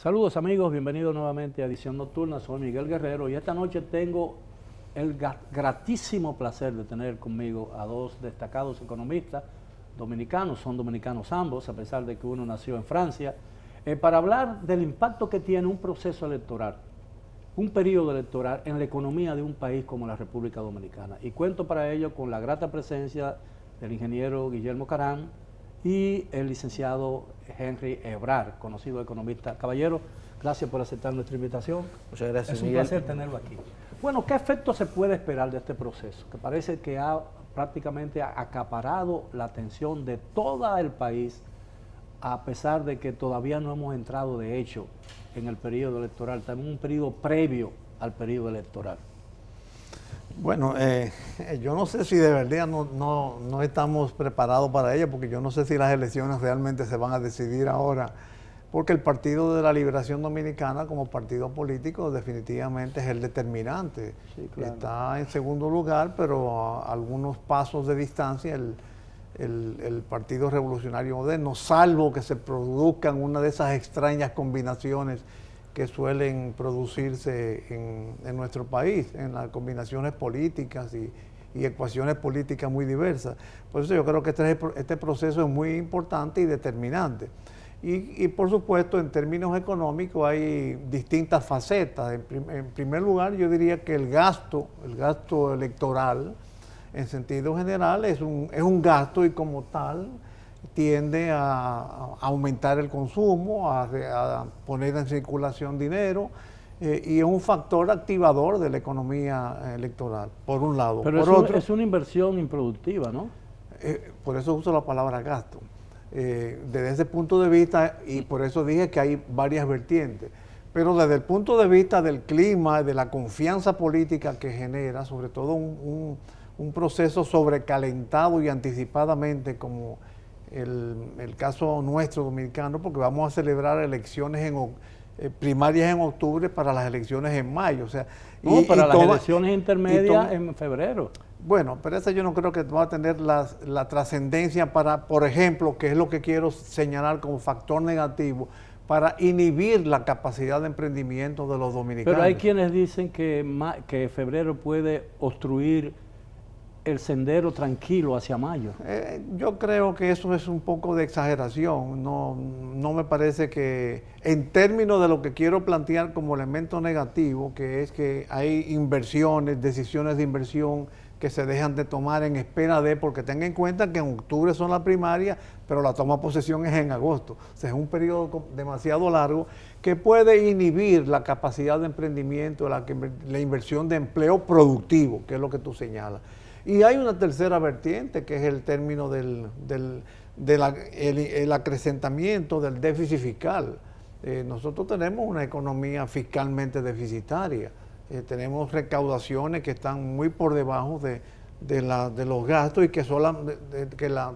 Saludos amigos, bienvenidos nuevamente a Edición Nocturna, soy Miguel Guerrero y esta noche tengo el gratísimo placer de tener conmigo a dos destacados economistas dominicanos, son dominicanos ambos, a pesar de que uno nació en Francia, para hablar del impacto que tiene un proceso electoral, un periodo electoral en la economía de un país como la República Dominicana. Y cuento para ello con la grata presencia del ingeniero Guillermo Carán y el licenciado Henry Ebrard, conocido economista. Caballero, gracias por aceptar nuestra invitación. Muchas gracias, es un Miguel. placer tenerlo aquí. Bueno, ¿qué efecto se puede esperar de este proceso? Que parece que ha prácticamente acaparado la atención de todo el país, a pesar de que todavía no hemos entrado de hecho en el periodo electoral, estamos en un periodo previo al periodo electoral. Bueno, yo no sé si de verdad no estamos preparados para ello, porque yo no sé si las elecciones realmente se van a decidir ahora, porque el Partido de la Liberación Dominicana como partido político definitivamente es el determinante. Sí, claro. Está en segundo lugar, pero a algunos pasos de distancia el Partido Revolucionario Moderno, salvo que se produzcan una de esas extrañas combinaciones que suelen producirse en nuestro país, en las combinaciones políticas y ecuaciones políticas muy diversas. Por eso yo creo que este proceso es muy importante y determinante. Y por supuesto, en términos económicos hay distintas facetas. En primer lugar, yo diría que el gasto electoral, en sentido general, es un gasto y como tal tiende a aumentar el consumo, a poner en circulación dinero, y es un factor activador de la economía electoral, por un lado. Pero por otro, es una inversión improductiva, ¿no? por eso uso la palabra gasto. Desde ese punto de vista, y por eso dije que hay varias vertientes, pero desde el punto de vista del clima, de la confianza política que genera, sobre todo un proceso sobrecalentado y anticipadamente como el caso nuestro dominicano, porque vamos a celebrar elecciones primarias en octubre para las elecciones en mayo. O sea, para las elecciones intermedias en febrero. Bueno, pero esa yo no creo que va a tener la trascendencia para, por ejemplo, que es lo que quiero señalar como factor negativo, para inhibir la capacidad de emprendimiento de los dominicanos. Pero hay quienes dicen que febrero puede obstruir el sendero tranquilo hacia mayo. Yo creo que eso es un poco de exageración. No me parece que, en términos de lo que quiero plantear como elemento negativo, que es que hay inversiones, decisiones de inversión que se dejan de tomar en espera de, porque tenga en cuenta que en octubre son las primarias, pero la toma de posesión es en agosto. O sea, es un periodo demasiado largo que puede inhibir la capacidad de emprendimiento, la inversión de empleo productivo, que es lo que tú señalas. Y hay una tercera vertiente, que es el término del acrecentamiento del déficit fiscal. Nosotros tenemos una economía fiscalmente deficitaria. Tenemos recaudaciones que están muy por debajo de los gastos, y que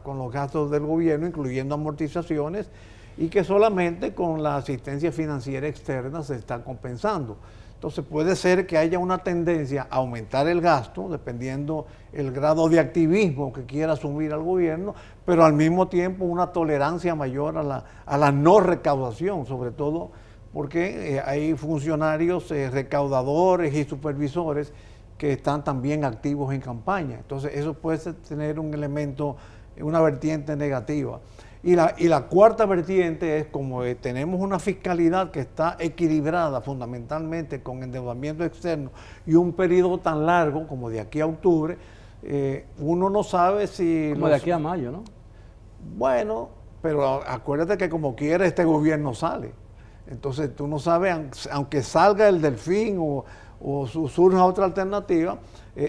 con los gastos del gobierno, incluyendo amortizaciones, y que solamente con la asistencia financiera externa se está compensando. Entonces puede ser que haya una tendencia a aumentar el gasto, dependiendo el grado de activismo que quiera asumir el gobierno, pero al mismo tiempo una tolerancia mayor a la no recaudación, sobre todo porque hay funcionarios recaudadores y supervisores que están también activos en campaña. Entonces eso puede tener un elemento, una vertiente negativa. Y la cuarta vertiente es, como tenemos una fiscalidad que está equilibrada fundamentalmente con endeudamiento externo y un periodo tan largo como de aquí a octubre, uno no sabe si... Como de aquí a mayo, ¿no? Bueno, pero acuérdate que como quiera este gobierno sale. Entonces tú no sabes, aunque salga el delfín o surja otra alternativa,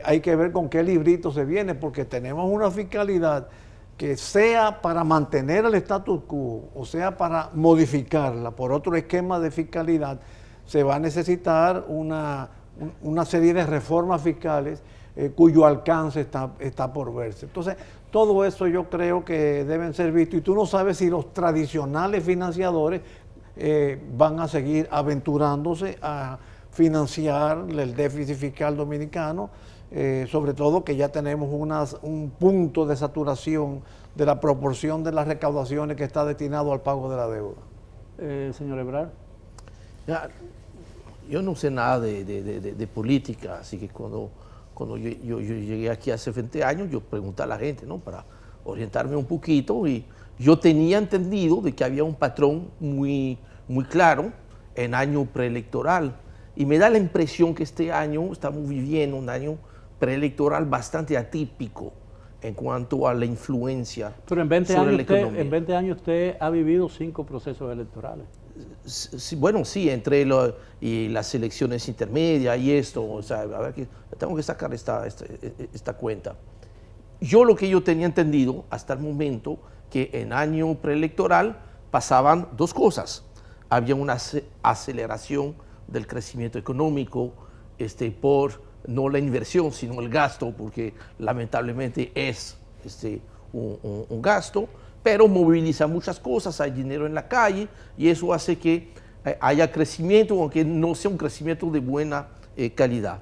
hay que ver con qué librito se viene, porque tenemos una fiscalidad que, sea para mantener el status quo o sea para modificarla por otro esquema de fiscalidad, se va a necesitar una serie de reformas fiscales cuyo alcance está por verse. Entonces, todo eso yo creo que deben ser vistos, y tú no sabes si los tradicionales financiadores van a seguir aventurándose a financiar el déficit fiscal dominicano, sobre todo que ya tenemos un punto de saturación de la proporción de las recaudaciones que está destinado al pago de la deuda. Señor Ebrard. Ya, yo no sé nada de política, así que cuando yo llegué aquí hace 20 años, yo pregunté a la gente, ¿no? Para orientarme un poquito, y yo tenía entendido de que había un patrón muy claro en año preelectoral, y me da la impresión que este año estamos viviendo un año preelectoral bastante atípico en cuanto a la influencia Pero en 20 sobre años la economía. en 20 años usted ha vivido 5 procesos electorales. Sí, bueno, sí, y las elecciones intermedias y esto, o sea, a ver, tengo que sacar esta cuenta. Lo que yo tenía entendido hasta el momento, que en año preelectoral pasaban dos cosas. Había una aceleración del crecimiento económico por no la inversión, sino el gasto, porque lamentablemente es un gasto, pero moviliza muchas cosas, hay dinero en la calle, y eso hace que haya crecimiento, aunque no sea un crecimiento de buena calidad.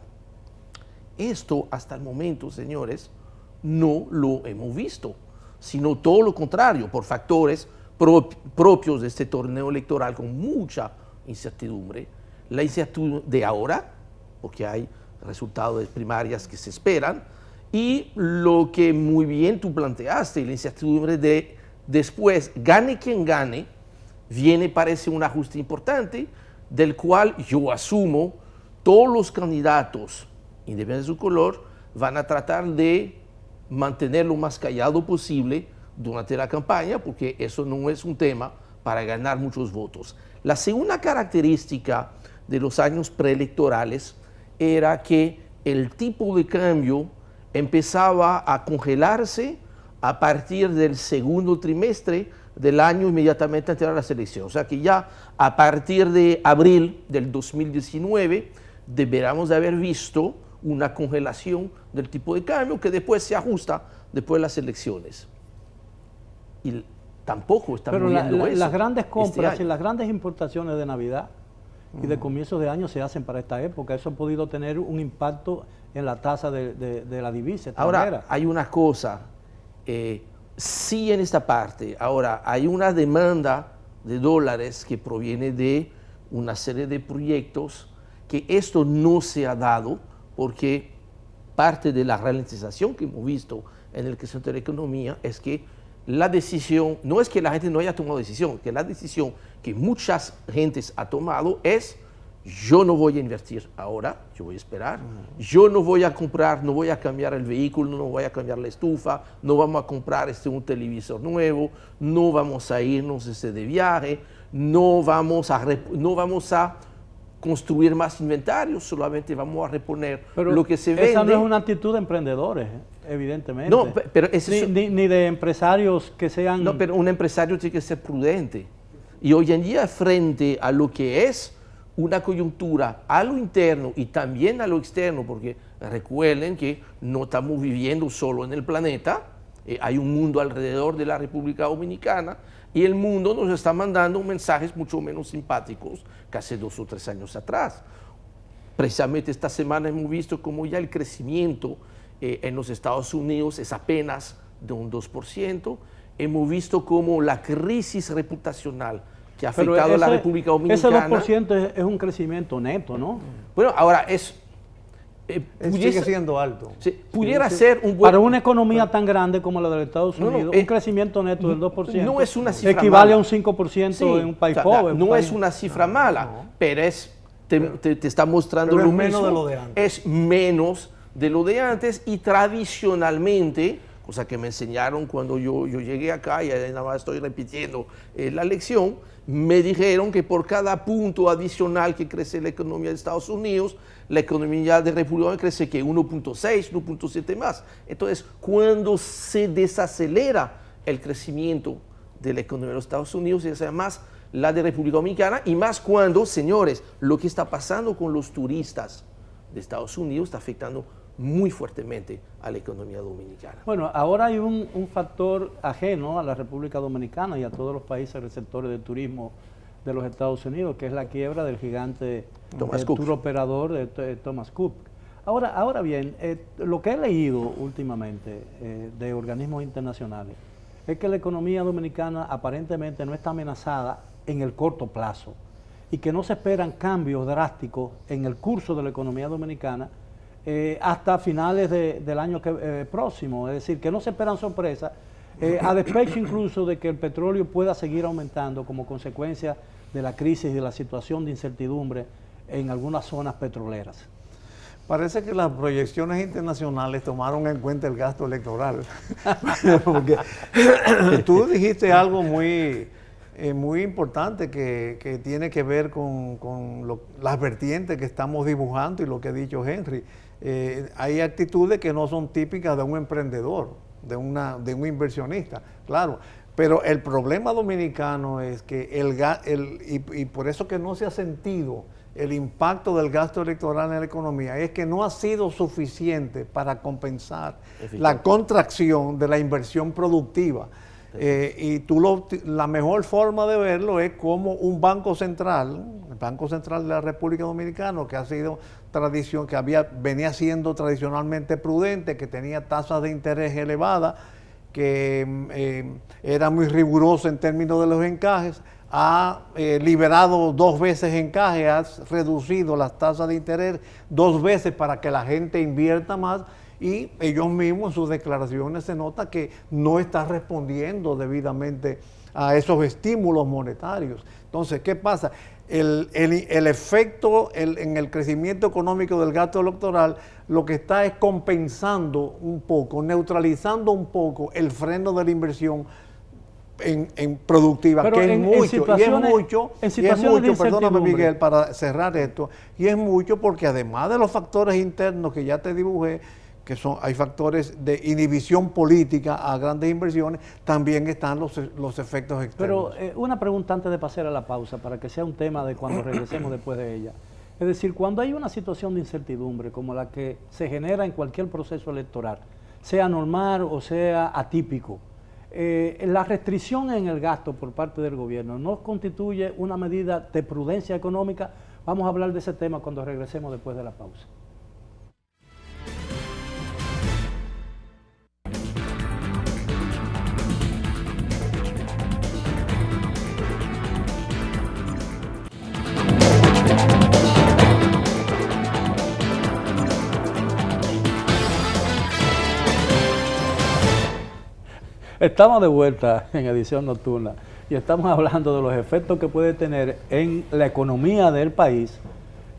Esto hasta el momento, señores, no lo hemos visto, sino todo lo contrario, por factores propios de este torneo electoral con mucha incertidumbre. La incertidumbre de ahora, porque hay resultados de primarias que se esperan, y lo que muy bien tú planteaste, la incertidumbre de después, gane quien gane, parece un ajuste importante, del cual yo asumo todos los candidatos, independientemente de su color, van a tratar de mantener lo más callado posible durante la campaña, porque eso no es un tema para ganar muchos votos. La segunda característica de los años preelectorales era que el tipo de cambio empezaba a congelarse a partir del segundo trimestre del año inmediatamente anterior a las elecciones. O sea que ya a partir de abril del 2019 deberíamos de haber visto una congelación del tipo de cambio que después se ajusta después de las elecciones. Y tampoco estamos viendo eso. Las grandes compras este y las grandes importaciones de Navidad y de comienzos de año se hacen para esta época. Eso ha podido tener un impacto en la tasa de la divisa extranjera. Ahora, hay una cosa, sí en esta parte, ahora hay una demanda de dólares que proviene de una serie de proyectos que esto no se ha dado porque parte de la ralentización que hemos visto en el crecimiento de la economía es que la decisión, no es que la gente no haya tomado decisión, que la decisión que muchas gentes ha tomado es: yo no voy a invertir ahora, yo voy a esperar, yo no voy a comprar, no voy a cambiar el vehículo, no voy a cambiar la estufa, no vamos a comprar un televisor nuevo, no vamos a irnos de viaje, no vamos a construir más inventarios, solamente vamos a reponer lo que se vende. Esa no es una actitud de emprendedores, evidentemente. No, pero ni de empresarios que sean... No, pero un empresario tiene que ser prudente. Y hoy en día, frente a lo que es una coyuntura a lo interno y también a lo externo, porque recuerden que no estamos viviendo solo en el planeta, hay un mundo alrededor de la República Dominicana, y el mundo nos está mandando mensajes mucho menos simpáticos que hace 2 o 3 años atrás. Precisamente esta semana hemos visto cómo ya el crecimiento en los Estados Unidos es apenas de un 2%. Hemos visto cómo la crisis reputacional que ha afectado a la República Dominicana... Ese 2% es un crecimiento neto, ¿no? Bueno, ahora sigue siendo alto. Pudiera ser un buen... Para una economía tan grande como la de los Estados Unidos, un crecimiento neto del 2% no es una cifra equivale mala. a un 5% en un país pobre. No es una cifra mala, pero te está mostrando pero lo es menos mismo. de lo de antes. Es menos de lo de antes, y tradicionalmente, cosa que me enseñaron cuando yo llegué acá, y nada más estoy repitiendo la lección, me dijeron que por cada punto adicional que crece la economía de Estados Unidos, la economía de República Dominicana crece que 1.6, 1.7 más. Entonces, cuando se desacelera el crecimiento de la economía de los Estados Unidos, es además la de República Dominicana, y más cuando, señores, lo que está pasando con los turistas de Estados Unidos está afectando muy fuertemente a la economía dominicana. Bueno, ahora hay un factor ajeno a la República Dominicana y a todos los países receptores de turismo de los Estados Unidos, que es la quiebra del gigante tour operador de Thomas Cook. Ahora bien, lo que he leído últimamente de organismos internacionales es que la economía dominicana aparentemente no está amenazada en el corto plazo y que no se esperan cambios drásticos en el curso de la economía dominicana hasta finales del año próximo. Es decir, que no se esperan sorpresas, a despecho incluso de que el petróleo pueda seguir aumentando como consecuencia de la crisis y de la situación de incertidumbre en algunas zonas petroleras. Parece que las proyecciones internacionales tomaron en cuenta el gasto electoral. Porque tú dijiste algo muy importante que tiene que ver con las vertientes que estamos dibujando y lo que ha dicho Henry. Hay actitudes que no son típicas de un emprendedor, de un inversionista, claro. Pero el problema dominicano es que y por eso que no se ha sentido el impacto del gasto electoral en la economía, es que no ha sido suficiente para compensar la contracción de la inversión productiva. Y la mejor forma de verlo es como un banco central, el Banco Central de la República Dominicana, que ha sido venía siendo tradicionalmente prudente, que tenía tasas de interés elevadas, que era muy riguroso en términos de los encajes, ha liberado 2 veces encaje, ha reducido las tasas de interés 2 veces para que la gente invierta más, y ellos mismos en sus declaraciones se nota que no está respondiendo debidamente a esos estímulos monetarios. Entonces, ¿qué pasa? El efecto en el crecimiento económico del gasto electoral lo que está es compensando un poco, neutralizando un poco el freno de la inversión en productiva, pero que es mucho, perdóname Miguel, para cerrar esto, y es mucho porque además de los factores internos que ya te dibujé, hay factores de inhibición política a grandes inversiones, también están los efectos externos. Pero una pregunta antes de pasar a la pausa, para que sea un tema de cuando regresemos después de ella. Es decir, cuando hay una situación de incertidumbre como la que se genera en cualquier proceso electoral, sea normal o sea atípico, la restricción en el gasto por parte del gobierno no constituye una medida de prudencia económica. Vamos a hablar de ese tema cuando regresemos después de la pausa. Estamos de vuelta en edición nocturna y estamos hablando de los efectos que puede tener en la economía del país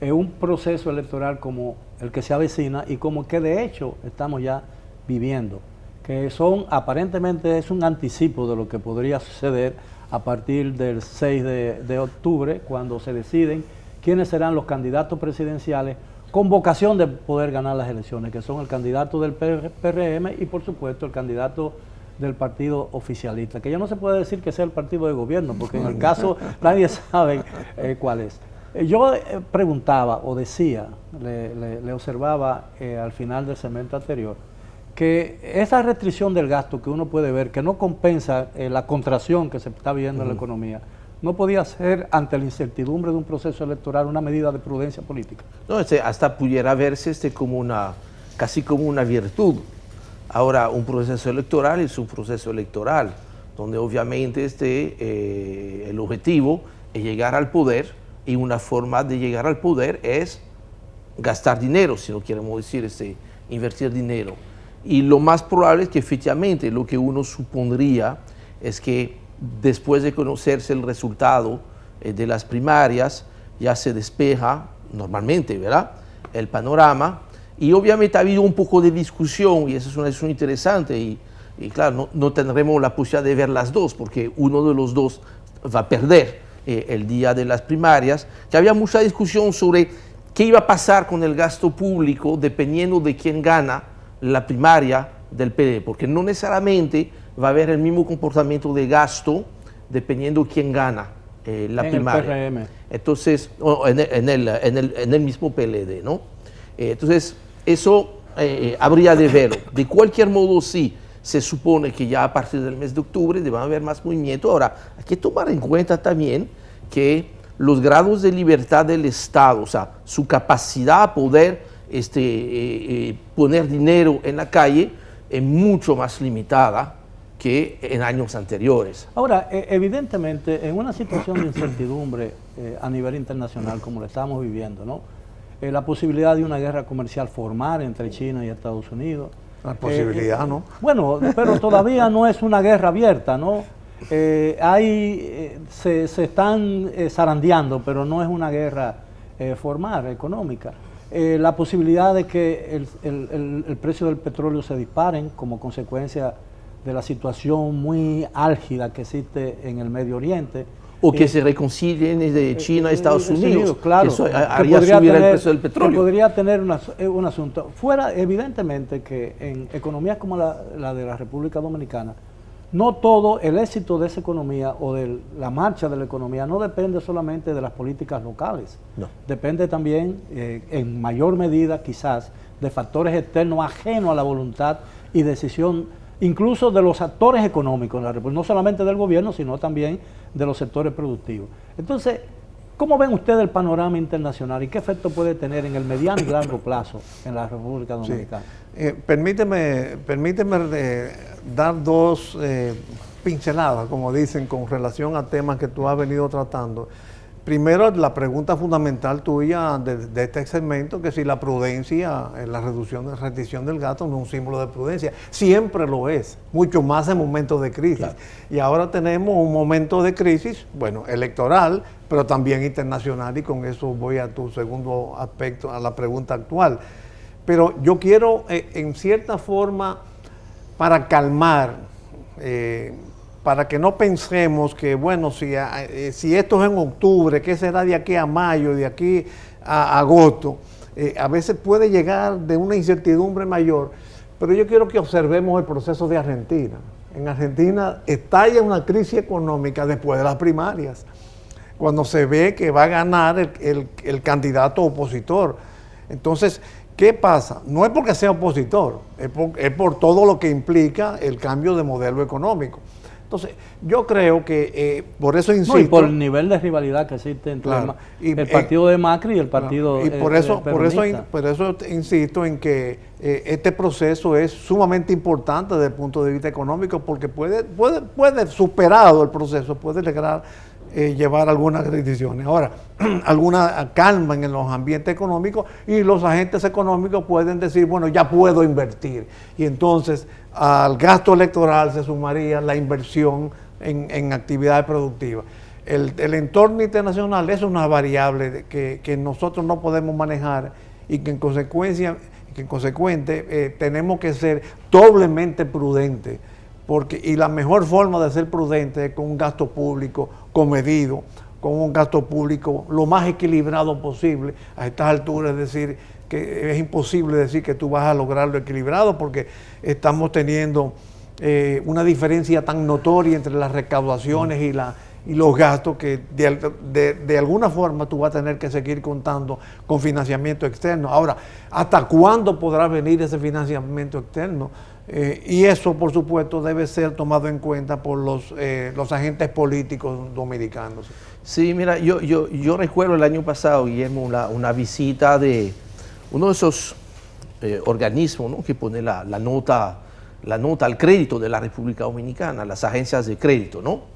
un proceso electoral como el que se avecina y como que de hecho estamos ya viviendo, que aparentemente es un anticipo de lo que podría suceder a partir del 6 de octubre, cuando se deciden quiénes serán los candidatos presidenciales con vocación de poder ganar las elecciones, que son el candidato del PRM y por supuesto el candidato del partido oficialista, que ya no se puede decir que sea el partido de gobierno, porque en el caso nadie sabe cuál es. Yo preguntaba o decía, le observaba al final del segmento anterior, que esa restricción del gasto que uno puede ver, que no compensa la contracción que se está viendo en la economía, no podía ser ante la incertidumbre de un proceso electoral una medida de prudencia política. No, hasta pudiera verse como casi como una virtud. Ahora, un proceso electoral es un proceso electoral, donde obviamente el objetivo es llegar al poder, y una forma de llegar al poder es gastar dinero, si no queremos decir invertir dinero. Y lo más probable es que efectivamente lo que uno supondría es que después de conocerse el resultado de las primarias, ya se despeja normalmente, ¿verdad?, el panorama. Y obviamente ha habido un poco de discusión, y eso es una discusión interesante, y claro, no tendremos la posibilidad de ver las dos, porque uno de los dos va a perder el día de las primarias. Ya había mucha discusión sobre qué iba a pasar con el gasto público dependiendo de quién gana la primaria del PD, porque no necesariamente va a haber el mismo comportamiento de gasto dependiendo de quién gana la primaria. El PRM. Entonces, en el mismo PLD, ¿no? Entonces, eso habría de verlo. De cualquier modo, sí, se supone que ya a partir del mes de octubre va a haber más movimiento. Ahora, hay que tomar en cuenta también que los grados de libertad del Estado, o sea, su capacidad a poder poner dinero en la calle es mucho más limitada que en años anteriores. Ahora, evidentemente, en una situación de incertidumbre a nivel internacional como la estamos viviendo, ¿no? La posibilidad de una guerra comercial formal entre China y Estados Unidos. La posibilidad, ¿no? Bueno, pero todavía no es una guerra abierta, ¿no? Se están zarandeando, pero no es una guerra formal, económica. La posibilidad de que el precio del petróleo se disparen como consecuencia de la situación muy álgida que existe en el Medio Oriente. O que se reconcilien de China a Estados Unidos, claro, eso haría subir el precio del petróleo. Que podría tener un asunto. Fuera, evidentemente, que en economías como la de la República Dominicana, no todo el éxito de esa economía o de la marcha de la economía no depende solamente de las políticas locales. No. Depende también, en mayor medida quizás, de factores externos ajenos a la voluntad y decisión incluso de los actores económicos en la República, no solamente del gobierno, sino también de los sectores productivos. Entonces, ¿cómo ven ustedes el panorama internacional y qué efecto puede tener en el mediano y largo plazo en la República Dominicana? Sí. Permíteme dar dos pinceladas, como dicen, con relación a temas que tú has venido tratando. Primero, la pregunta fundamental tuya de este segmento, que si la prudencia, la restricción del gasto no es un símbolo de prudencia. Siempre lo es, mucho más en momentos de crisis. Claro. Y ahora tenemos un momento de crisis, bueno, electoral, pero también internacional, y con eso voy a tu segundo aspecto, a la pregunta actual. Pero yo quiero, en cierta forma, para calmar, para que no pensemos que, bueno, si esto es en octubre, ¿qué será de aquí a mayo, de aquí a agosto? A veces puede llegar de una incertidumbre mayor, pero yo quiero que observemos el proceso de Argentina. En Argentina estalla una crisis económica después de las primarias, cuando se ve que va a ganar el candidato opositor. Entonces, ¿qué pasa? No es porque sea opositor, es por todo lo que implica el cambio de modelo económico. Entonces, yo creo que por eso insisto... No, y por el nivel de rivalidad que existe entre el partido de Macri y el partido y por eso insisto en que este proceso es sumamente importante desde el punto de vista económico, porque puede superado el proceso, puede lograr llevar algunas decisiones. Ahora, alguna calma en los ambientes económicos, y los agentes económicos pueden decir, bueno, ya puedo invertir. Y entonces al gasto electoral se sumaría la inversión en actividades productivas. El entorno internacional es una variable que nosotros no podemos manejar, y que en consecuente tenemos que ser doblemente prudentes. Y la mejor forma de ser prudente es con un gasto público comedido, con un gasto público lo más equilibrado posible. A estas alturas, es decir, que es imposible decir que tú vas a lograrlo equilibrado, porque estamos teniendo una diferencia tan notoria entre las recaudaciones y los gastos, que de alguna forma tú vas a tener que seguir contando con financiamiento externo. Ahora, ¿hasta cuándo podrá venir ese financiamiento externo? Y eso, por supuesto, debe ser tomado en cuenta por los agentes políticos dominicanos. Sí, mira, yo recuerdo el año pasado, Guillermo, una visita de uno de esos organismos, ¿no?, que pone la nota al crédito de la República Dominicana, las agencias de crédito, ¿no?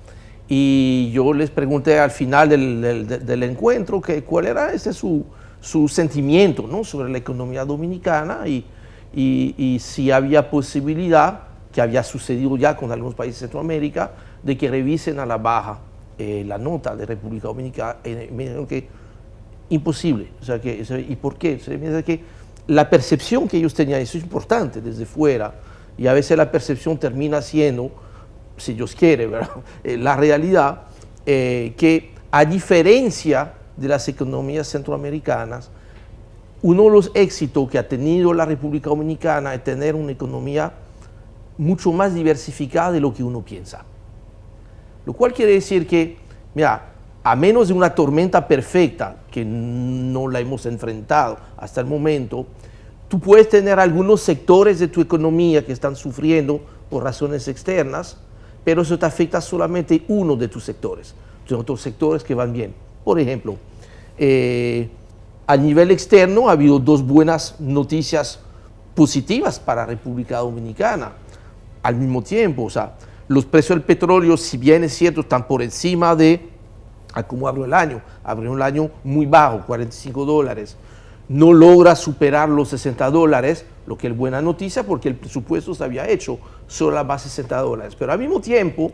Y yo les pregunté al final del encuentro cuál era su sentimiento, ¿no?, sobre la economía dominicana, y si había posibilidad, que había sucedido ya con algunos países de Centroamérica, de que revisen a la baja la nota de República Dominicana. Me dijeron que imposible. O sea, ¿y por qué? Me dice que la percepción que ellos tenían, eso es importante desde fuera, y a veces la percepción termina siendo, si Dios quiere, ¿verdad?, la realidad, que a diferencia de las economías centroamericanas, uno de los éxitos que ha tenido la República Dominicana es tener una economía mucho más diversificada de lo que uno piensa. Lo cual quiere decir que, mira, a menos de una tormenta perfecta, que no la hemos enfrentado hasta el momento, tú puedes tener algunos sectores de tu economía que están sufriendo por razones externas, pero eso te afecta solamente uno de tus sectores. Hay otros sectores que van bien. Por ejemplo, a nivel externo ha habido dos buenas noticias positivas para República Dominicana al mismo tiempo. O sea, Los precios del petróleo, si bien es cierto, están por encima de cómo abrió el año. Abrió un año muy bajo, $45. No logra superar los $60, lo que es buena noticia porque el presupuesto se había hecho solo a base de $60. Pero al mismo tiempo,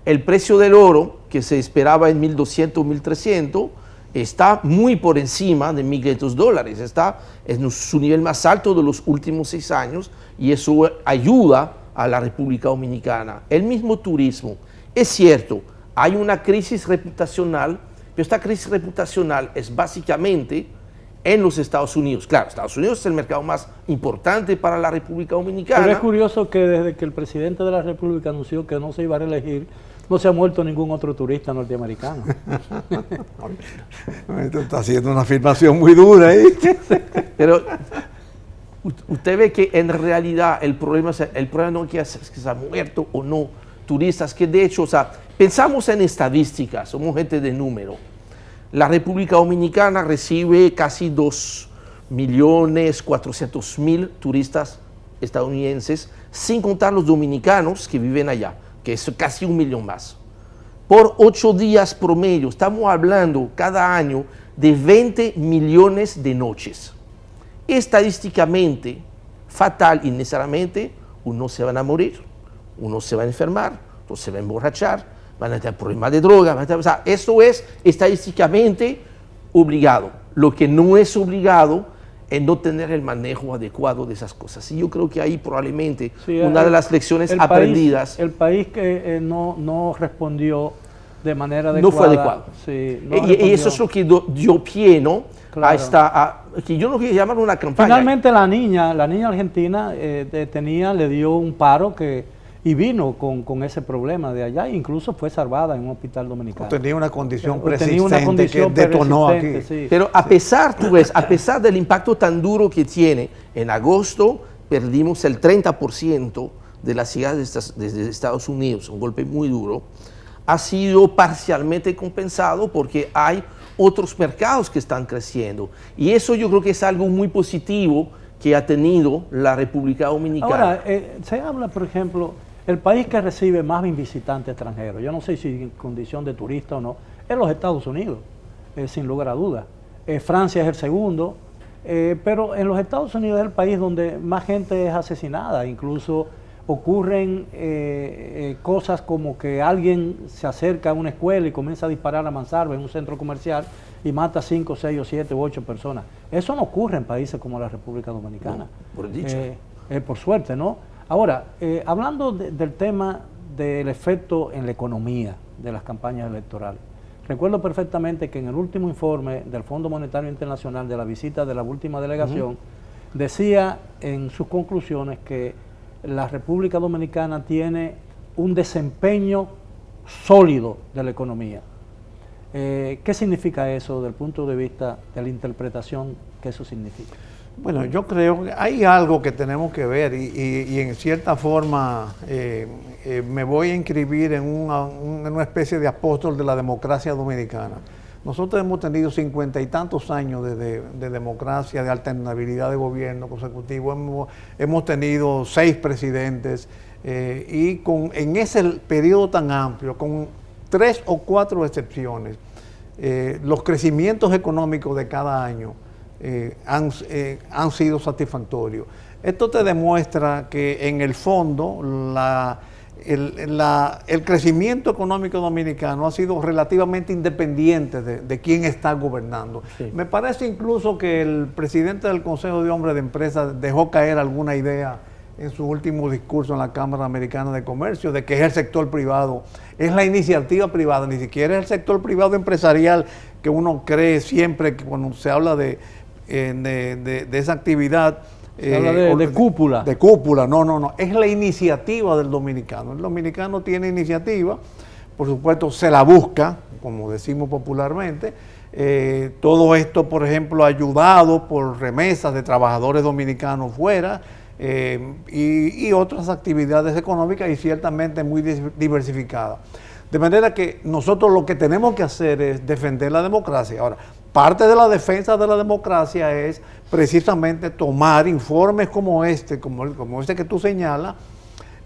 el precio del oro, que se esperaba en 1.200, 1.300, está muy por encima de $1.500. Está en su nivel más alto de los últimos 6 años y eso ayuda a la República Dominicana. El mismo turismo. Es cierto, hay una crisis reputacional, pero esta crisis reputacional es básicamente en los Estados Unidos. Claro, Estados Unidos es el mercado más importante para la República Dominicana. Pero es curioso que desde que el presidente de la República anunció que no se iba a reelegir, no se ha muerto ningún otro turista norteamericano. Esto está haciendo una afirmación muy dura ahí. Pero usted ve que en realidad el problema no es que se ha muerto o no turistas, que de hecho, o sea, pensamos en estadísticas, somos gente de número. La República Dominicana recibe casi 2.400.000 turistas estadounidenses, sin contar los dominicanos que viven allá, que es casi 1 millón más. Por 8 días promedio, estamos hablando cada año de 20 millones de noches. Estadísticamente, fatal y necesariamente, unos se van a morir, unos se van a enfermar, otros se van a emborrachar, van a tener problemas de droga, o sea, eso es estadísticamente obligado. Lo que no es obligado es no tener el manejo adecuado de esas cosas. Y yo creo que ahí probablemente una de las lecciones aprendidas... El país que no respondió de manera adecuada. No fue adecuado. Sí, y eso es lo que dio pie, ¿no? Claro. Que yo no quiero llamar una campaña. Finalmente la niña argentina le dio un paro y vino con ese problema de allá, e incluso fue salvada en un hospital dominicano. Tenía una condición persistente que detonó aquí. Sí. Pero a pesar del impacto tan duro que tiene, en agosto perdimos el 30% de las ciudades desde Estados Unidos, un golpe muy duro. Ha sido parcialmente compensado porque hay otros mercados que están creciendo. Y eso yo creo que es algo muy positivo que ha tenido la República Dominicana. Ahora, se habla, por ejemplo, el país que recibe más visitantes extranjeros, yo no sé si en condición de turista o no, es los Estados Unidos, sin lugar a dudas. Francia es el segundo, pero en los Estados Unidos es el país donde más gente es asesinada, incluso ocurren cosas como que alguien se acerca a una escuela y comienza a disparar a mansalva en un centro comercial y mata 5, 6, 7 u 8 personas. Eso no ocurre en países como la República Dominicana. No, por dicho. Por suerte, ¿no? Ahora, hablando del tema del efecto en la economía de las campañas electorales, recuerdo perfectamente que en el último informe del Fondo Monetario Internacional de la visita de la última delegación, decía en sus conclusiones que la República Dominicana tiene un desempeño sólido de la economía. ¿Qué significa eso desde el punto de vista de la interpretación que eso significa? Bueno, yo creo que hay algo que tenemos que ver y en cierta forma me voy a inscribir en una especie de apóstol de la democracia dominicana. Nosotros hemos tenido 50 y tantos años de democracia, de alternabilidad de gobierno consecutivo, hemos tenido 6 presidentes y en ese periodo tan amplio, con 3 o 4 excepciones, los crecimientos económicos de cada año han sido satisfactorios. Esto te demuestra que en el fondo el crecimiento económico dominicano ha sido relativamente independiente de quién está gobernando. Sí. Me parece incluso que el presidente del Consejo de Hombres de Empresa dejó caer alguna idea en su último discurso en la Cámara Americana de Comercio de que es el sector privado, es la iniciativa privada, ni siquiera es el sector privado empresarial que uno cree siempre que cuando se habla de esa actividad. Se habla de cúpula. De cúpula, no, es la iniciativa del dominicano. El dominicano tiene iniciativa, por supuesto se la busca, como decimos popularmente. Todo esto, por ejemplo, ayudado por remesas de trabajadores dominicanos fuera y otras actividades económicas y ciertamente muy diversificadas. De manera que nosotros lo que tenemos que hacer es defender la democracia. Ahora, parte de la defensa de la democracia es precisamente tomar informes como este que tú señalas,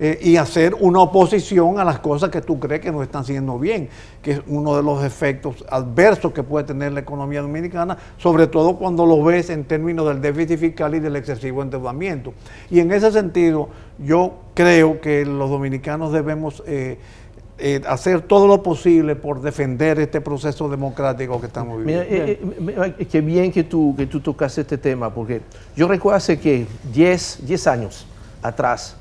y hacer una oposición a las cosas que tú crees que no están haciendo bien, que es uno de los efectos adversos que puede tener la economía dominicana, sobre todo cuando lo ves en términos del déficit fiscal y del excesivo endeudamiento. Y en ese sentido, yo creo que los dominicanos debemos hacer todo lo posible por defender este proceso democrático que estamos viviendo. Mira, qué bien que tú tocaste este tema, porque yo recuerdo hace que 10 años atrás,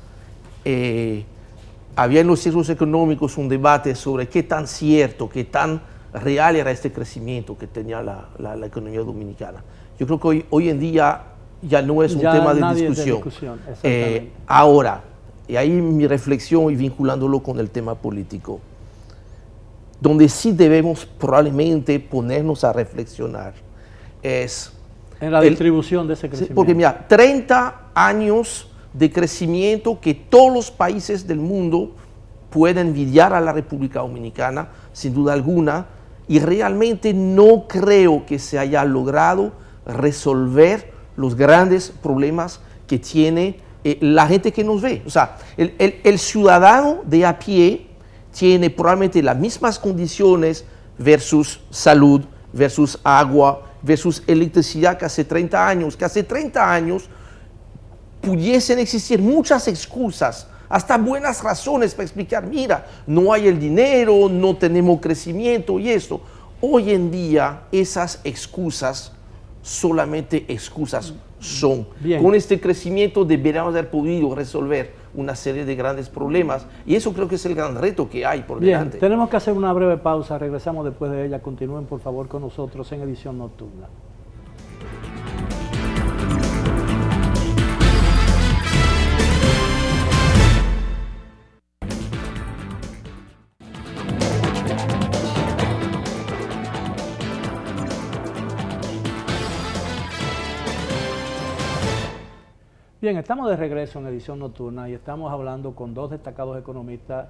había en los círculos económicos un debate sobre qué tan cierto, qué tan real era este crecimiento que tenía la economía dominicana. Yo creo que hoy en día ya no es un tema de discusión. Ahora, y ahí mi reflexión y vinculándolo con el tema político, donde sí debemos probablemente ponernos a reflexionar es en la distribución de ese crecimiento. Porque mira, 30 años de crecimiento que todos los países del mundo pueden envidiar a la República Dominicana, sin duda alguna, y realmente no creo que se haya logrado resolver los grandes problemas que tiene la gente que nos ve. O sea, el ciudadano de a pie tiene probablemente las mismas condiciones versus salud, versus agua, versus electricidad que hace 30 años, pudiesen existir muchas excusas, hasta buenas razones para explicar, mira, no hay el dinero, no tenemos crecimiento y esto. Hoy en día esas excusas, solamente excusas son. Bien. Con este crecimiento deberíamos haber podido resolver una serie de grandes problemas y eso creo que es el gran reto que hay por delante. Tenemos que hacer una breve pausa, regresamos después de ella. Continúen por favor con nosotros en Edición Nocturna. Bien, estamos de regreso en Edición Nocturna y estamos hablando con dos destacados economistas,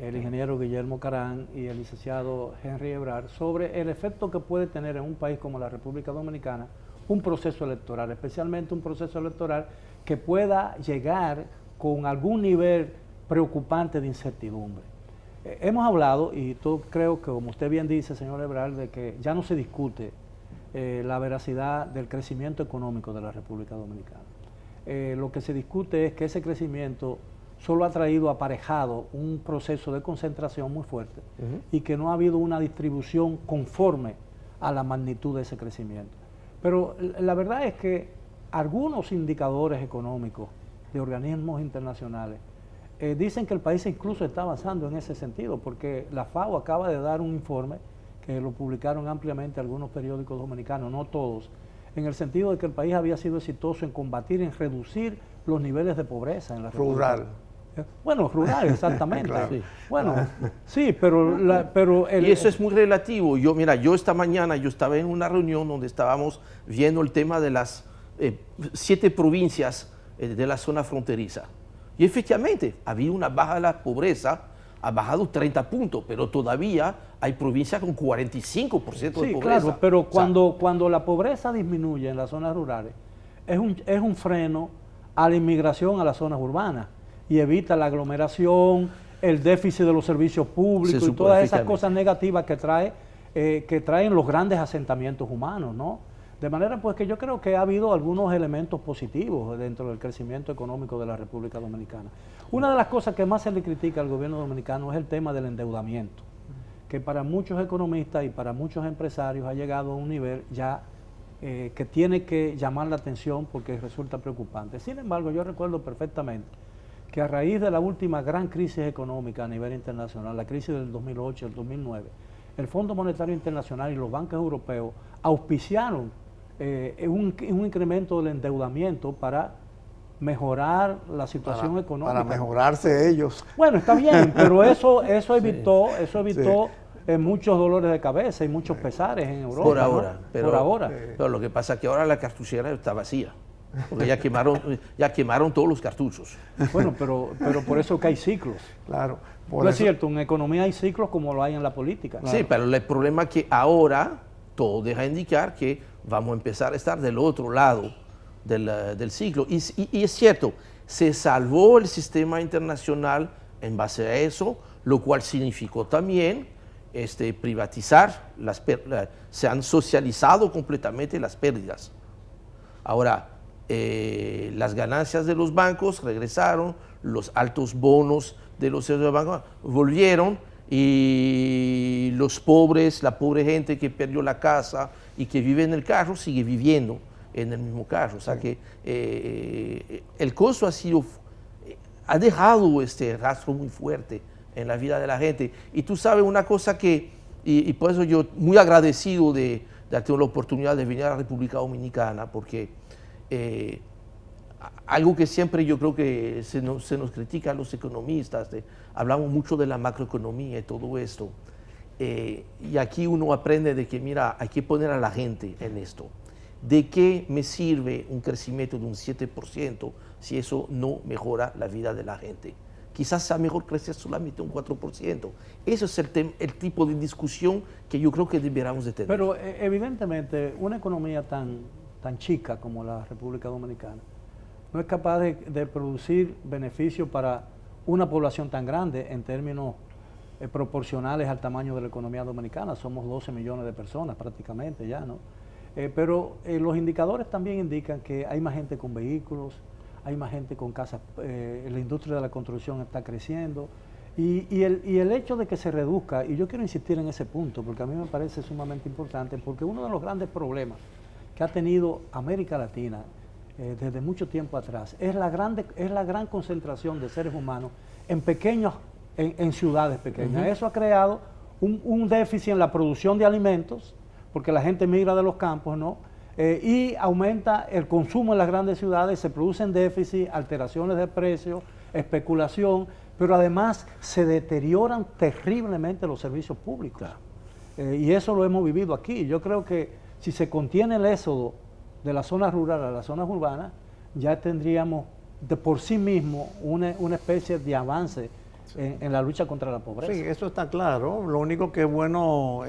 el ingeniero Guillermo Carán y el licenciado Henry Ebrard, sobre el efecto que puede tener en un país como la República Dominicana un proceso electoral, especialmente un proceso electoral que pueda llegar con algún nivel preocupante de incertidumbre. Hemos hablado, y creo que como usted bien dice, señor Ebrard, de que ya no se discute la veracidad del crecimiento económico de la República Dominicana. Lo que se discute es que ese crecimiento solo ha traído aparejado un proceso de concentración muy fuerte y que no ha habido una distribución conforme a la magnitud de ese crecimiento. Pero la verdad es que algunos indicadores económicos de organismos internacionales dicen que el país incluso está avanzando en ese sentido, porque la FAO acaba de dar un informe que lo publicaron ampliamente algunos periódicos dominicanos, no todos, en el sentido de que el país había sido exitoso en combatir, en reducir los niveles de pobreza en la República. Rural. Bueno, rural, exactamente. Claro. Sí. Bueno, sí, pero y eso es muy relativo. Yo esta mañana estaba en una reunión donde estábamos viendo el tema de las 7 provincias de la zona fronteriza. Y efectivamente, había una baja de la pobreza, ha bajado 30 puntos, pero todavía hay provincias con 45% de pobreza. Claro, pero cuando la pobreza disminuye en las zonas rurales, es un freno a la inmigración a las zonas urbanas y evita la aglomeración, el déficit de los servicios públicos y todas esas cosas negativas que traen los grandes asentamientos humanos, ¿no? De manera pues que yo creo que ha habido algunos elementos positivos dentro del crecimiento económico de la República Dominicana. Una de las cosas que más se le critica al gobierno dominicano es el tema del endeudamiento, que para muchos economistas y para muchos empresarios ha llegado a un nivel ya que tiene que llamar la atención porque resulta preocupante. Sin embargo, yo recuerdo perfectamente que a raíz de la última gran crisis económica a nivel internacional, la crisis del 2008 y el 2009, el Fondo Monetario Internacional y los bancos europeos auspiciaron un incremento del endeudamiento para mejorar la situación económica. Para mejorarse ellos. Bueno, está bien, pero eso evitó muchos dolores de cabeza y muchos pesares en Europa. Por ahora. ¿no? Pero, por ahora. Pero lo que pasa es que ahora la cartuchera está vacía. Porque ya quemaron todos los cartuchos. Bueno, pero por eso que hay ciclos. Claro. No es cierto, en economía hay ciclos como lo hay en la política. Claro. Sí, pero el problema es que ahora todo deja indicar que vamos a empezar a estar del otro lado del ciclo. Y es cierto, se salvó el sistema internacional en base a eso, lo cual significó también privatizar, se han socializado completamente las pérdidas. Ahora, las ganancias de los bancos regresaron, los altos bonos de los bancos volvieron, y los pobres, la pobre gente que perdió la casa y que vive en el carro, sigue viviendo en el mismo carro. O sea que el costo ha dejado este rastro muy fuerte en la vida de la gente. Y tú sabes una cosa y por eso yo muy agradecido de tener la oportunidad de venir a la República Dominicana, porque algo que siempre yo creo que se nos critica a los economistas, hablamos mucho de la macroeconomía y todo esto, y aquí uno aprende de que, mira, hay que poner a la gente en esto. ¿De qué me sirve un crecimiento de un 7% si eso no mejora la vida de la gente? Quizás sea mejor crecer solamente un 4%. Eso es el tipo de discusión que yo creo que deberíamos de tener. Pero evidentemente una economía tan chica como la República Dominicana no es capaz de producir beneficios para una población tan grande en términos proporcionales al tamaño de la economía dominicana. Somos 12 millones de personas prácticamente ya, ¿no? Pero los indicadores también indican que hay más gente con vehículos, hay más gente con casas, la industria de la construcción está creciendo, y el hecho de que se reduzca, y yo quiero insistir en ese punto porque a mí me parece sumamente importante, porque uno de los grandes problemas que ha tenido América Latina desde mucho tiempo atrás es la gran concentración de seres humanos en ciudades pequeñas. Eso ha creado un déficit en la producción de alimentos, porque la gente migra de los campos, ¿no? Y aumenta el consumo en las grandes ciudades, se producen déficits, alteraciones de precios, especulación, pero además se deterioran terriblemente los servicios públicos. Claro. Y eso lo hemos vivido aquí. Yo creo que si se contiene el éxodo de la zona rural a las zonas urbanas, ya tendríamos de por sí mismo una especie de avance en la lucha contra la pobreza. Sí, eso está claro. Lo único que es bueno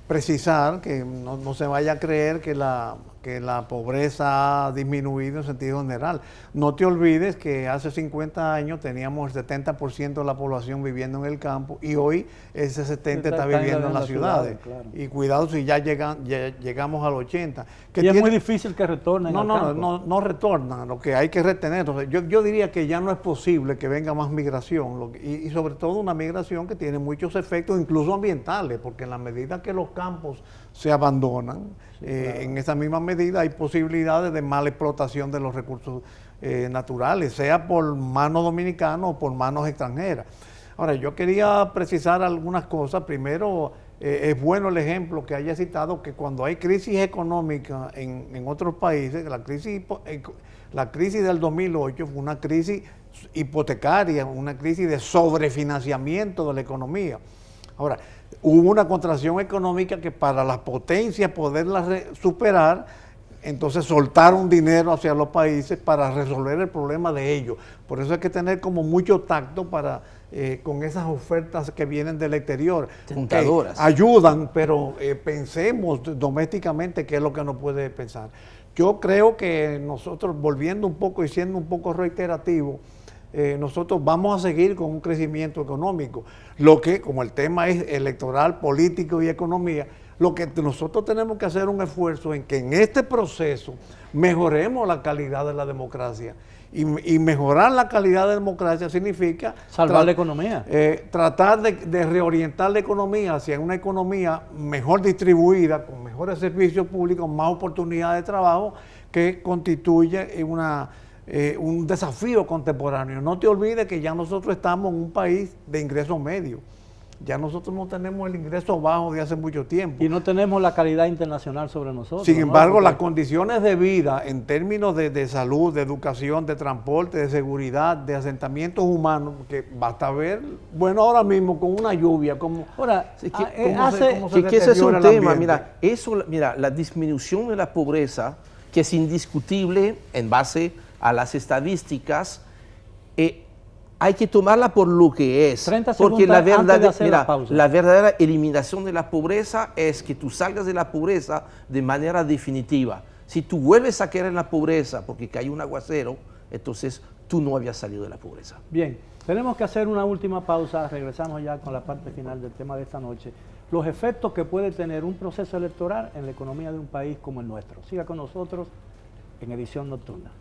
precisar, que no se vaya a creer que la pobreza ha disminuido en sentido general. No te olvides que hace 50 años teníamos el 70% de la población viviendo en el campo y hoy ese 70% está viviendo en las ciudades. Claro. Y cuidado si ya llegamos al 80%. Y es muy difícil que retornen al campo. No retornan, lo que hay que retener. Entonces, yo diría que ya no es posible que venga más migración y sobre todo una migración que tiene muchos efectos, incluso ambientales, porque en la medida que los campos se abandonan, claro, en esa misma medida hay posibilidades de mala explotación de los recursos naturales, sea por manos dominicanas o por manos extranjeras. Ahora, yo quería precisar algunas cosas. Primero, es bueno el ejemplo que haya citado que cuando hay crisis económica en otros países, la crisis del 2008 fue una crisis hipotecaria, una crisis de sobrefinanciamiento de la economía. Ahora, hubo una contracción económica que para las potencias poderla superar, entonces soltaron dinero hacia los países para resolver el problema de ellos. Por eso hay que tener como mucho tacto con esas ofertas que vienen del exterior. Tentadoras. Ayudan, pero pensemos domésticamente qué es lo que uno puede pensar. Yo creo que nosotros, volviendo un poco y siendo un poco reiterativo, nosotros vamos a seguir con un crecimiento económico. Lo que, como el tema es electoral, político y economía, lo que nosotros tenemos que hacer un esfuerzo en que en este proceso mejoremos la calidad de la democracia. Y mejorar la calidad de la democracia significa salvar la economía. Tratar de reorientar la economía hacia una economía mejor distribuida, con mejores servicios públicos, más oportunidades de trabajo, que constituye un desafío contemporáneo. No te olvides que ya nosotros estamos en un país de ingresos medios. Ya nosotros no tenemos el ingreso bajo de hace mucho tiempo. Y no tenemos la calidad internacional sobre nosotros. Sin embargo, las condiciones de vida en términos de salud, de educación, de transporte, de seguridad, de asentamientos humanos, que basta ver, bueno, ahora mismo con una lluvia, como ahora, que ese es un tema, mira, la disminución de la pobreza, que es indiscutible en base a las estadísticas, hay que tomarla por lo que es. 30 porque la verdadera eliminación de la pobreza es que tú salgas de la pobreza de manera definitiva. Si tú vuelves a caer en la pobreza porque cae un aguacero, entonces tú no habías salido de la pobreza. Bien, tenemos que hacer una última pausa, regresamos ya con la parte final del tema de esta noche. Los efectos que puede tener un proceso electoral en la economía de un país como el nuestro. Siga con nosotros en Edición Nocturna.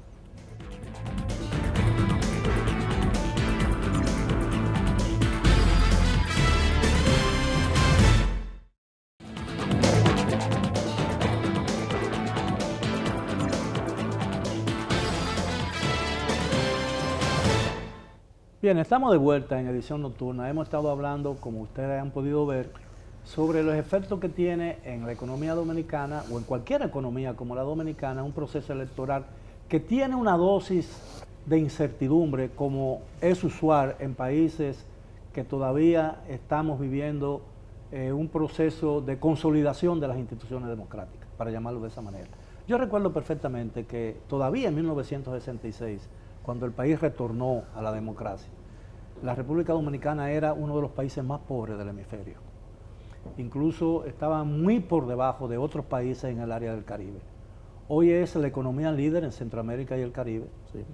Bien, estamos de vuelta en Edición Nocturna. Hemos estado hablando, como ustedes han podido ver, sobre los efectos que tiene en la economía dominicana o en cualquier economía como la dominicana un proceso electoral que tiene una dosis de incertidumbre como es usual en países que todavía estamos viviendo un proceso de consolidación de las instituciones democráticas, para llamarlo de esa manera. Yo recuerdo perfectamente que todavía en 1966, cuando el país retornó a la democracia, la República Dominicana era uno de los países más pobres del hemisferio. Incluso estaba muy por debajo de otros países en el área del Caribe. Hoy es la economía líder en Centroamérica y el Caribe. Sí.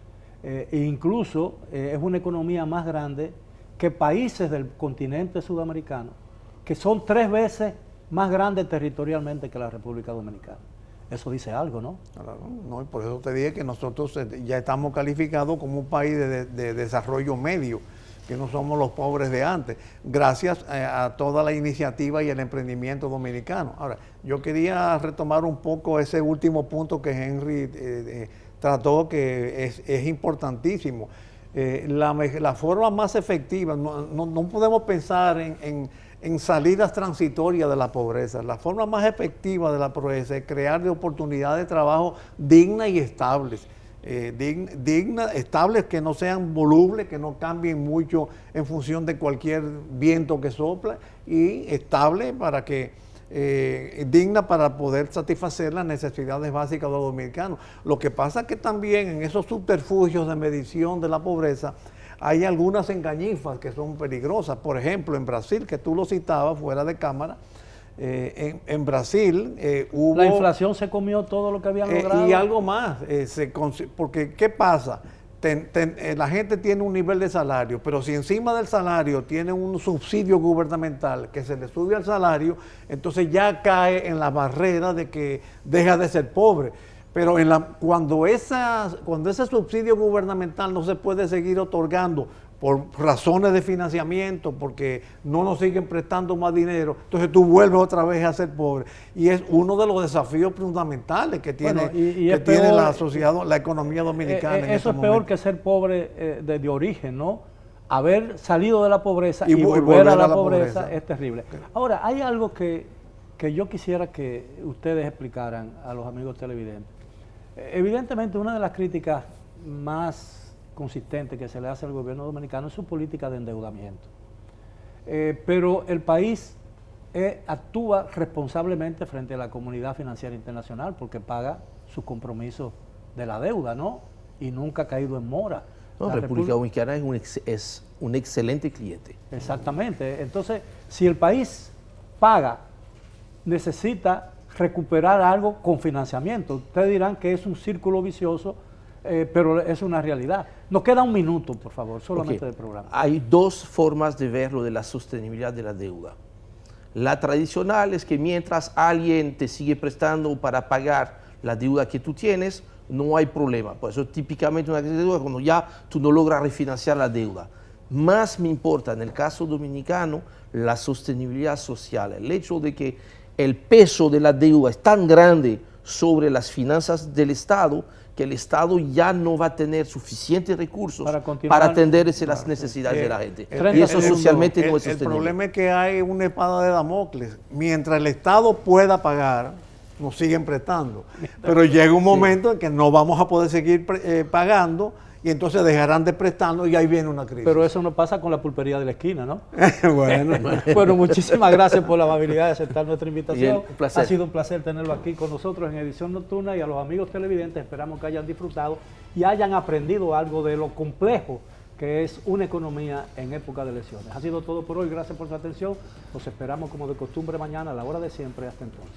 E incluso es una economía más grande que países del continente sudamericano, que son 3 veces más grandes territorialmente que la República Dominicana. Eso dice algo, ¿no? No, y por eso te dije que nosotros ya estamos calificados como un país de desarrollo medio, que no somos los pobres de antes, gracias a toda la iniciativa y el emprendimiento dominicano. Ahora, yo quería retomar un poco ese último punto que Henry trató, que es importantísimo. La forma más efectiva, no podemos pensar en salidas transitorias de la pobreza. La forma más efectiva de la pobreza es crear oportunidades de trabajo dignas y estables. Estables, que no sean volubles, que no cambien mucho en función de cualquier viento que sopla, y estable para que digna para poder satisfacer las necesidades básicas de los dominicanos. Lo que pasa es que también en esos subterfugios de medición de la pobreza hay algunas engañifas que son peligrosas. Por ejemplo, en Brasil, que tú lo citabas fuera de cámara, en Brasil hubo... La inflación se comió todo lo que habían logrado. Y algo más, porque ¿qué pasa? La gente tiene un nivel de salario, pero si encima del salario tiene un subsidio gubernamental que se le sube al salario, entonces ya cae en la barrera de que deja de ser pobre. Pero cuando ese subsidio gubernamental no se puede seguir otorgando por razones de financiamiento, porque no nos siguen prestando más dinero, entonces tú vuelves otra vez a ser pobre. Y es uno de los desafíos fundamentales que tiene, tiene la sociedad, la economía dominicana. Eso es peor que ser pobre de origen, ¿no? Haber salido de la pobreza y volver a la pobreza es terrible. Ahora, hay algo que yo quisiera que ustedes explicaran a los amigos televidentes. Evidentemente, una de las críticas más consistente que se le hace al gobierno dominicano es su política de endeudamiento. Pero el país actúa responsablemente frente a la comunidad financiera internacional porque paga sus compromisos de la deuda, ¿no? Y nunca ha caído en mora. No, la República Dominicana es un excelente cliente. Exactamente. Entonces, si el país paga, necesita recuperar algo con financiamiento. Ustedes dirán que es un círculo vicioso, pero es una realidad. Nos queda un minuto, por favor, solamente del programa. Hay 2 formas de verlo de la sostenibilidad de la deuda. La tradicional es que mientras alguien te sigue prestando para pagar la deuda que tú tienes, no hay problema. Por eso típicamente una crisis de deuda cuando ya tú no logras refinanciar la deuda. Más me importa en el caso dominicano la sostenibilidad social, el hecho de que el peso de la deuda es tan grande sobre las finanzas del Estado que el Estado ya no va a tener suficientes recursos para atender las necesidades de la gente. Y eso socialmente no es sostenible. El problema es que hay una espada de Damocles. Mientras el Estado pueda pagar, nos siguen prestando. Pero llega un momento en que no vamos a poder seguir pagando y entonces dejarán de prestarnos y ahí viene una crisis. Pero eso no pasa con la pulpería de la esquina, ¿no? Bueno, muchísimas gracias por la amabilidad de aceptar nuestra invitación. Ha sido un placer tenerlo aquí con nosotros en Edición Nocturna, y a los amigos televidentes esperamos que hayan disfrutado y hayan aprendido algo de lo complejo que es una economía en época de elecciones. Ha sido todo por hoy, gracias por su atención. Los esperamos como de costumbre mañana a la hora de siempre. Hasta entonces.